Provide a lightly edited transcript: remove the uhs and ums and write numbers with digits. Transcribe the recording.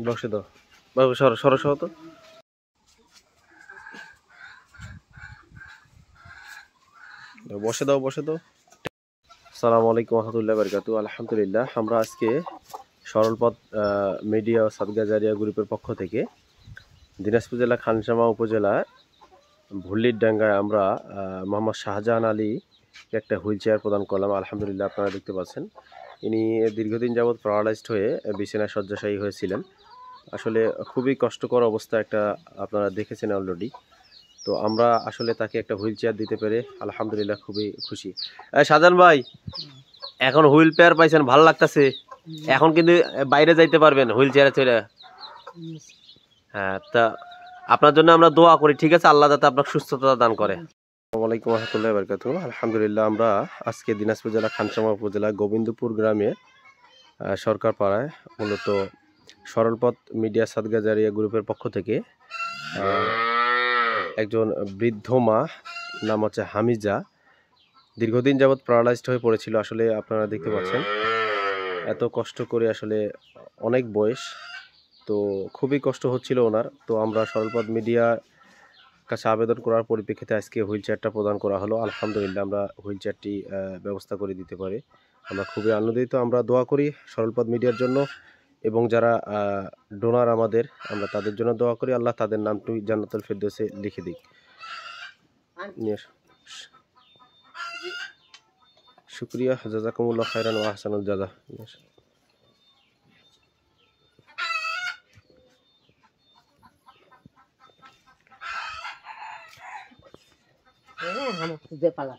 বসে দাও বাবু, সরস তো বসে দাও বসে দাও। আসসালামু আলাইকুম রহমতুল্লাহ বারকাতু। আলহামদুলিল্লাহ, আমরা আজকে সরলপথ মিডিয়া ও সাদগা জারিয়া গ্রুপের পক্ষ থেকে দিনাজপুর জেলা খানসামা উপজেলা ভুল্লির ডাঙ্গায় আমরা মোহাম্মদ শাহজাহান আলী একটা হুইল চেয়ার প্রদান করলাম। আলহামদুলিল্লাহ, আপনারা দেখতে পাচ্ছেন ইনি দীর্ঘদিন যাবৎ প্যারালাইজড হয়ে বিছানায় শয্যাশায়ী হয়েছিলেন। আসলে খুবই কষ্টকর অবস্থা একটা, আপনারা দেখেছেন অলরেডি। তো আমরা আসলে তাকে একটা হুইল চেয়ার দিতে পেরে আলহামদুলিল্লাহ খুবই খুশি। শাহজাহান ভাই, এখন হুইল চেয়ার পাইছেন, ভালো লাগতেছে? এখন কিন্তু বাইরে যাইতে পারবেন হুইল চেয়ারে চলে। হ্যাঁ, তা আপনার জন্য আমরা দোয়া করি, ঠিক আছে? আল্লাহ যাতে আপনাকে সুস্থতা দান করে। আসসালামু আলাইকুম রহমতুল্লাহ বারকাতু। আলহামদুলিল্লাহ, আমরা আজকে দিনাজপুর জেলা খানসামা উপজেলা গোবিন্দপুর গ্রামে সরকার পাড়ায় মূলত সরলপথ মিডিয়া সাদগা জারিয়া গ্রুপের পক্ষ থেকে একজন বৃদ্ধ মা, নাম হচ্ছে হামিজা, দীর্ঘদিন যাবৎ প্যারালাইজড হয়ে পড়েছিল। আসলে আপনারা দেখতে পাচ্ছেন এত কষ্ট করে, আসলে অনেক বয়স, তো খুবই কষ্ট হচ্ছিল ওনার। তো আমরা সরলপথ মিডিয়ার কাছে আবেদন করার পরিপ্রেক্ষিতে আজকে হুইল চেয়ারটা প্রদান করা হলো। আলহামদুলিল্লাহ, আমরা হুইল চেয়ারটি ব্যবস্থা করে দিতে পারি, আমরা খুবই আনন্দিত। আমরা দোয়া করি সরলপথ মিডিয়ার জন্য, এবং যারা ডোনার আমাদের, আমরা তাদের জন্য দোয়া করি, আল্লাহ তাদের নামটি জান্নাতুল ফেরদৌসে লিখে দিক। শুক্রিয়া, জাযাকুমুল্লাহ খায়রান ওয়া আহসানুল জাযা। হ্যাঁ, আমার খুঁজে পালা।